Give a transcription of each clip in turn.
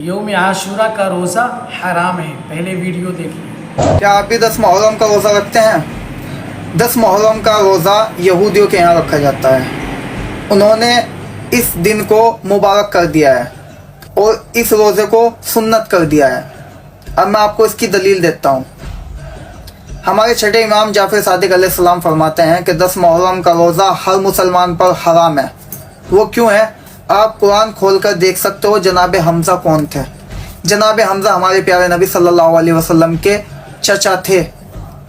یوم عاشورہ کا روزہ حرام ہے، پہلے ویڈیو دیکھیے۔ کیا آپ بھی 10 محرم کا روزہ رکھتے ہیں؟ 10 محرم کا روزہ یہودیوں کے یہاں رکھا جاتا ہے۔ انہوں نے اس دن کو مبارک کر دیا ہے اور اس روزے کو سنت کر دیا ہے۔ اب میں آپ کو اس کی دلیل دیتا ہوں۔ ہمارے چھٹے امام جعفر صادق علیہ السلام فرماتے ہیں کہ 10 محرم کا روزہ ہر مسلمان پر حرام ہے۔ وہ کیوں ہے؟ آپ قرآن کھول کر دیکھ سکتے ہو جناب حمزہ کون تھے۔ جناب حمزہ ہمارے پیارے نبی صلی اللہ علیہ وسلم کے چچا تھے۔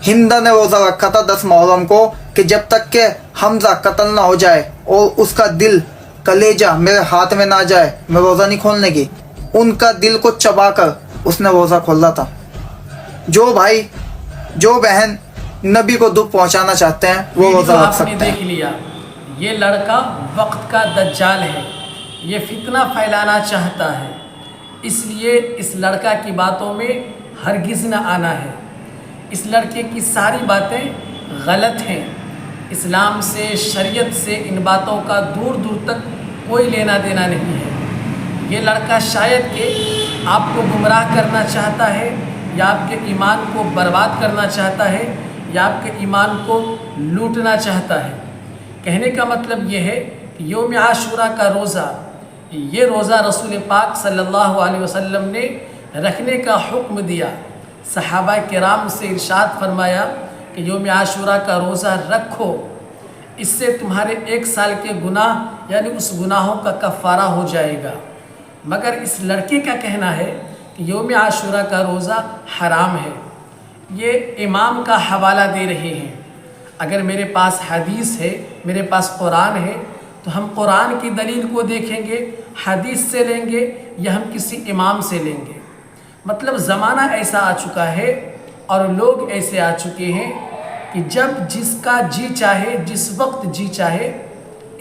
ہند نے روزہ رکھا تھا 10 محرم کو کہ جب تک کہ حمزہ قتل نہ ہو جائے اور اس کا دل کلیجہ میرے ہاتھ میں نہ جائے میں روزہ نہیں کھولنے کی۔ ان کا دل کو چبا کر اس نے روزہ کھولا تھا۔ جو بھائی جو بہن نبی کو دکھ پہنچانا چاہتے ہیں وہ روزہ رکھ سکتے ہیں۔ دیکھ لیا، یہ لڑکا وقت کا دجال ہے، یہ فتنہ پھیلانا چاہتا ہے، اس لیے اس لڑکا کی باتوں میں ہرگز نہ آنا ہے۔ اس لڑکے کی ساری باتیں غلط ہیں۔ اسلام سے، شریعت سے ان باتوں کا دور دور تک کوئی لینا دینا نہیں ہے۔ یہ لڑکا شاید کہ آپ کو گمراہ کرنا چاہتا ہے، یا آپ کے ایمان کو برباد کرنا چاہتا ہے، یا آپ کے ایمان کو لوٹنا چاہتا ہے۔ کہنے کا مطلب یہ ہے کہ یوم عاشورہ کا روزہ، یہ روزہ رسول پاک صلی اللہ علیہ وسلم نے رکھنے کا حکم دیا۔ صحابہ کرام سے ارشاد فرمایا کہ یوم عاشورہ کا روزہ رکھو، اس سے تمہارے 1 سال کے گناہ یعنی اس گناہوں کا کفارہ ہو جائے گا۔ مگر اس لڑکے کا کہنا ہے کہ یوم عاشورہ کا روزہ حرام ہے۔ یہ امام کا حوالہ دے رہے ہیں۔ اگر میرے پاس حدیث ہے، میرے پاس قرآن ہے، تو ہم قرآن کی دلیل کو دیکھیں گے، حدیث سے لیں گے یا ہم کسی امام سے لیں گے۔ مطلب زمانہ ایسا آ چکا ہے اور لوگ ایسے آ چکے ہیں کہ جب جس کا جی چاہے، جس وقت جی چاہے،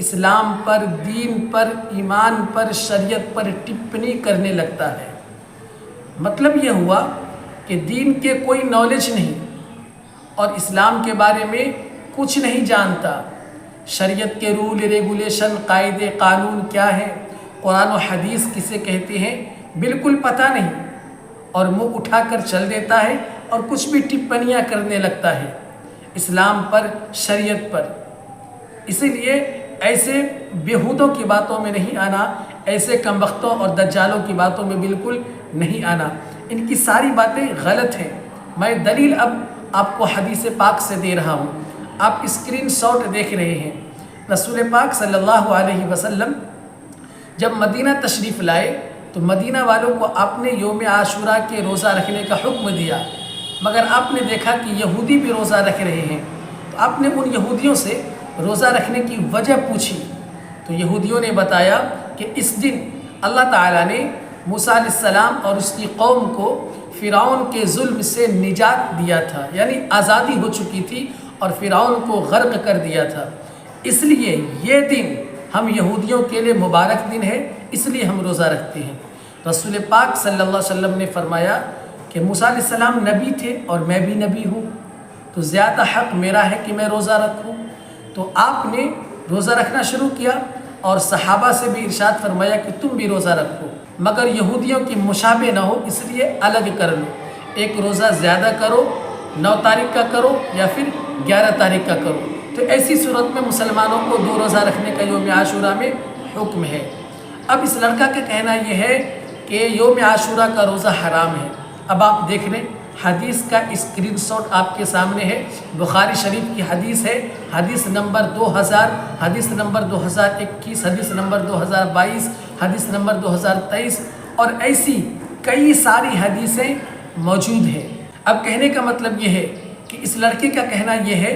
اسلام پر، دین پر، ایمان پر، شریعت پر ٹپنی کرنے لگتا ہے۔ مطلب یہ ہوا کہ دین کے کوئی نالج نہیں اور اسلام کے بارے میں کچھ نہیں جانتا۔ شریعت کے رول ریگولیشن، قاعدے قانون کیا ہے، قرآن و حدیث کسے کہتے ہیں، بالکل پتہ نہیں، اور منہ اٹھا کر چل دیتا ہے اور کچھ بھی ٹپنیاں کرنے لگتا ہے اسلام پر، شریعت پر۔ اسی لیے ایسے بیہودوں کی باتوں میں نہیں آنا، ایسے کمبختوں اور دجالوں کی باتوں میں بالکل نہیں آنا۔ ان کی ساری باتیں غلط ہیں۔ میں دلیل اب آپ کو حدیث پاک سے دے رہا ہوں۔ آپ اسکرین شاٹ دیکھ رہے ہیں۔ رسول پاک صلی اللہ علیہ وسلم جب مدینہ تشریف لائے تو مدینہ والوں کو آپ نے یوم عاشورہ کے روزہ رکھنے کا حکم دیا، مگر آپ نے دیکھا کہ یہودی بھی روزہ رکھ رہے ہیں، تو آپ نے ان یہودیوں سے روزہ رکھنے کی وجہ پوچھی، تو یہودیوں نے بتایا کہ اس دن اللہ تعالیٰ نے موسیٰ علیہ السلام اور اس کی قوم کو فرعون کے ظلم سے نجات دیا تھا، یعنی آزادی ہو چکی تھی اور فرعون کو غرق کر دیا تھا، اس لیے یہ دن ہم یہودیوں کے لیے مبارک دن ہے، اس لیے ہم روزہ رکھتے ہیں۔ رسول پاک صلی اللہ علیہ وسلم نے فرمایا کہ موسیٰ علیہ السلام نبی تھے اور میں بھی نبی ہوں، تو زیادہ حق میرا ہے کہ میں روزہ رکھوں۔ تو آپ نے روزہ رکھنا شروع کیا اور صحابہ سے بھی ارشاد فرمایا کہ تم بھی روزہ رکھو، مگر یہودیوں کی مشابہ نہ ہو، اس لیے الگ کر لو۔ ایک روزہ زیادہ کرو، 9 تاریخ کا کرو یا پھر 11 تاریخ کا کرو۔ تو ایسی صورت میں مسلمانوں کو 2 روزہ رکھنے کا یوم عاشورہ میں حکم ہے۔ اب اس لڑکا کا کہنا یہ ہے کہ یوم عاشورہ کا روزہ حرام ہے۔ اب آپ دیکھ لیں، حدیث کا اسکرین شاٹ آپ کے سامنے ہے۔ بخاری شریف کی حدیث ہے، حدیث نمبر 2000، حدیث نمبر 2021، حدیث نمبر 2022، حدیث نمبر 2023، اور ایسی کئی ساری حدیثیں موجود ہیں۔ اب کہنے کا مطلب یہ ہے کہ اس لڑکے کا کہنا یہ ہے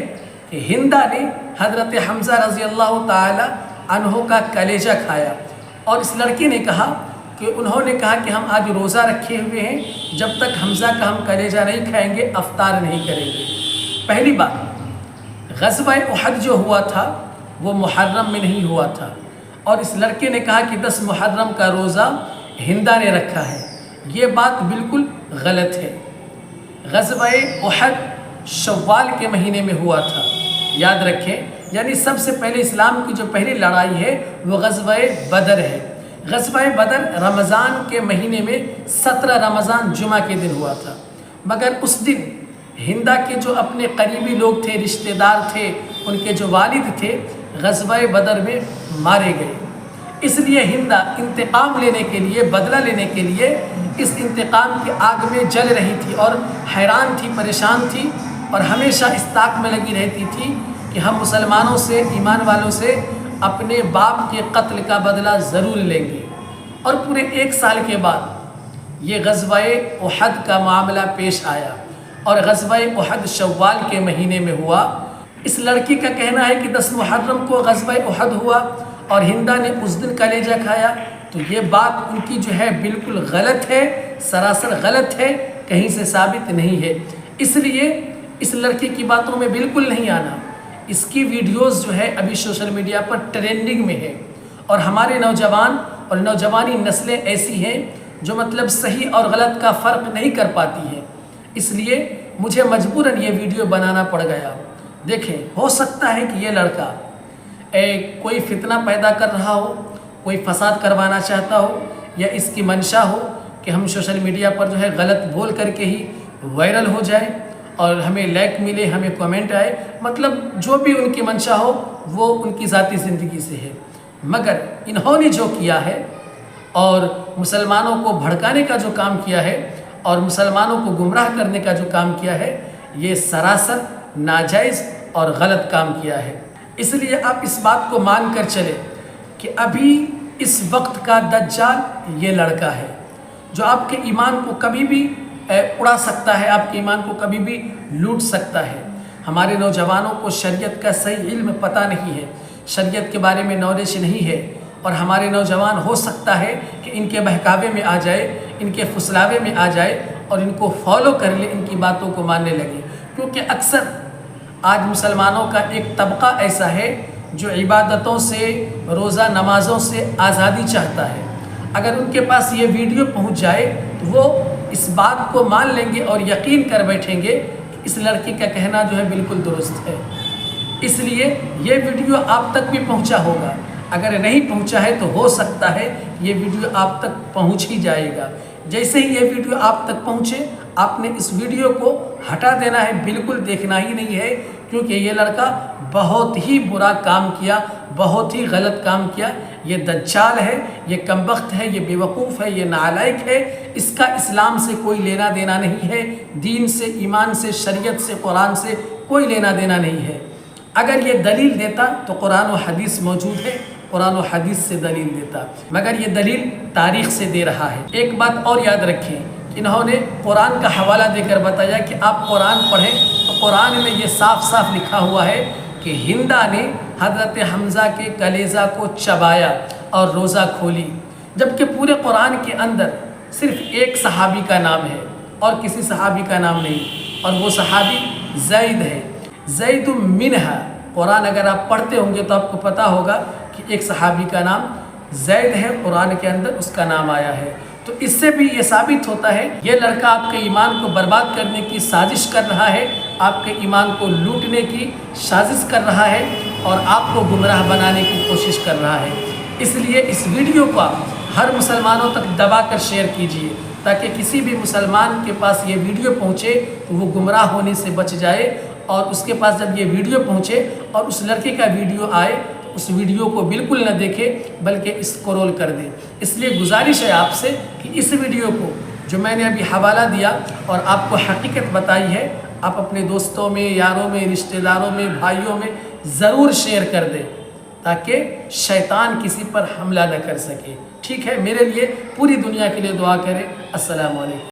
کہ ہندہ نے حضرت حمزہ رضی اللہ تعالی عنہ کا کلیجہ کھایا، اور اس لڑکے نے کہا کہ انہوں نے کہا کہ ہم آج روزہ رکھے ہوئے ہیں، جب تک حمزہ کا ہم کلیجہ نہیں کھائیں گے افطار نہیں کریں گے۔ پہلی بات، غزوہ احد جو ہوا تھا وہ محرم میں نہیں ہوا تھا، اور اس لڑکے نے کہا کہ 10 محرم کا روزہ ہندہ نے رکھا ہے، یہ بات بالکل غلط ہے۔ غزوہ احد شوال کے مہینے میں ہوا تھا، یاد رکھیں، یعنی سب سے پہلے اسلام کی جو پہلی لڑائی ہے وہ غزوہ بدر ہے۔ غزوہ بدر رمضان کے مہینے میں 17 رمضان جمعہ کے دن ہوا تھا، مگر اس دن ہندا کے جو اپنے قریبی لوگ تھے، رشتہ دار تھے، ان کے جو والد تھے، غزوہ بدر میں مارے گئے۔ اس لیے ہندا انتقام لینے کے لیے، بدلہ لینے کے لیے اس انتقام کی آگ میں جل رہی تھی اور حیران تھی، پریشان تھی، اور ہمیشہ اس طاق میں لگی رہتی تھی کہ ہم مسلمانوں سے، ایمان والوں سے اپنے باپ کے قتل کا بدلہ ضرور لیں گے۔ اور پورے 1 سال کے بعد یہ غزوہ احد کا معاملہ پیش آیا، اور غزوہ احد شوال کے مہینے میں ہوا۔ اس لڑکی کا کہنا ہے کہ 10 محرم کو غزوہ احد ہوا اور ہندا نے اس دن کلیجہ کھایا، تو یہ بات ان کی جو ہے بالکل غلط ہے، سراسر غلط ہے، کہیں سے ثابت نہیں ہے۔ اس لیے اس لڑکی کی باتوں میں بالکل نہیں آنا۔ اس کی ویڈیوز جو ہے ابھی سوشل میڈیا پر ٹرینڈنگ میں ہے، اور ہمارے نوجوان اور نوجوانی نسلیں ایسی ہیں جو مطلب صحیح اور غلط کا فرق نہیں کر پاتی ہیں۔ اس لیے مجھے مجبوراً یہ ویڈیو بنانا پڑ گیا۔ دیکھیں، ہو سکتا ہے کہ یہ لڑکا کوئی فتنہ پیدا کر رہا ہو، کوئی فساد کروانا چاہتا ہو، یا اس کی منشا ہو کہ ہم سوشل میڈیا پر جو ہے غلط بول کر کے ہی وائرل ہو جائے اور ہمیں لائک ملے، ہمیں کومنٹ آئے، مطلب جو بھی ان کی منشا ہو وہ ان کی ذاتی زندگی سے ہے۔ مگر انہوں نے جو کیا ہے اور مسلمانوں کو بھڑکانے کا جو کام کیا ہے اور مسلمانوں کو گمراہ کرنے کا جو کام کیا ہے، یہ سراسر ناجائز اور غلط کام کیا ہے۔ اس لیے آپ اس بات کو مان کر چلے کہ ابھی اس وقت کا دجال یہ لڑکا ہے جو آپ کے ایمان کو کبھی بھی اڑا سکتا ہے، آپ کے ایمان کو کبھی بھی لوٹ سکتا ہے۔ ہمارے نوجوانوں کو شریعت کا صحیح علم پتہ نہیں ہے، شریعت کے بارے میں نالج نہیں ہے، اور ہمارے نوجوان ہو سکتا ہے کہ ان کے بہکاوے میں آ جائے، ان کے فسلاوے میں آ جائے اور ان کو فالو کر لے، ان کی باتوں کو ماننے لگے۔ کیونکہ اکثر آج مسلمانوں کا ایک طبقہ ایسا ہے جو عبادتوں سے، روزہ نمازوں سے آزادی چاہتا ہے۔ اگر ان کے پاس یہ ویڈیو پہنچ جائے تو وہ اس بات کو مان لیں گے اور یقین کر بیٹھیں گے کہ اس لڑکی کا کہنا جو ہے بالکل درست ہے۔ اس لیے یہ ویڈیو آپ تک بھی پہنچا ہوگا، اگر نہیں پہنچا ہے تو ہو سکتا ہے یہ ویڈیو آپ تک پہنچ ہی جائے گا۔ جیسے ہی یہ ویڈیو آپ تک پہنچے، آپ نے اس ویڈیو کو ہٹا دینا ہے، بالکل دیکھنا ہی نہیں ہے، کیونکہ یہ لڑکا بہت ہی برا کام کیا، بہت ہی غلط کام کیا۔ یہ دجال ہے، یہ کمبخت ہے، یہ بیوقوف ہے، یہ نالائق ہے۔ اس کا اسلام سے کوئی لینا دینا نہیں ہے، دین سے، ایمان سے، شریعت سے، قرآن سے کوئی لینا دینا نہیں ہے۔ اگر یہ دلیل دیتا تو قرآن و حدیث موجود ہے، قرآن و حدیث سے دلیل دیتا، مگر یہ دلیل تاریخ سے دے رہا ہے۔ ایک بات اور یاد رکھیں، انہوں نے قرآن کا حوالہ دے کر بتایا کہ آپ قرآن پڑھیں، تو قرآن میں یہ صاف صاف لکھا ہوا ہے کہ ہندا نے حضرت حمزہ کے کلیجہ کو چبایا اور روزہ کھولی، جبکہ پورے قرآن کے اندر صرف ایک صحابی کا نام ہے اور کسی صحابی کا نام نہیں، اور وہ صحابی زید ہے، زید منہا۔ قرآن اگر آپ پڑھتے ہوں گے تو آپ کو پتہ ہوگا کہ ایک صحابی کا نام زید ہے، قرآن کے اندر اس کا نام آیا ہے۔ تو اس سے بھی یہ ثابت ہوتا ہے یہ لڑکا آپ کے ایمان کو برباد کرنے کی سازش کر رہا ہے، آپ کے ایمان کو لوٹنے کی سازش کر رہا ہے اور آپ کو گمراہ بنانے کی کوشش کر رہا ہے۔ اس لیے اس ویڈیو کو آپ ہر مسلمانوں تک دبا کر شیئر کیجئے، تاکہ کسی بھی مسلمان کے پاس یہ ویڈیو پہنچے تو وہ گمراہ ہونے سے بچ جائے، اور اس کے پاس جب یہ ویڈیو پہنچے اور اس لڑکے کا ویڈیو آئے تو اس ویڈیو کو بالکل نہ دیکھے بلکہ اسکرول کر دے۔ اس لیے گزارش ہے آپ سے کہ اس ویڈیو کو جو میں نے ابھی حوالہ دیا اور آپ کو حقیقت بتائی ہے، آپ اپنے دوستوں میں، یاروں میں، رشتہ داروں میں، بھائیوں میں ضرور شیئر کر دیں، تاکہ شیطان کسی پر حملہ نہ کر سکے۔ ٹھیک ہے، میرے لیے پوری دنیا کے لیے دعا کریں۔ السلام علیکم۔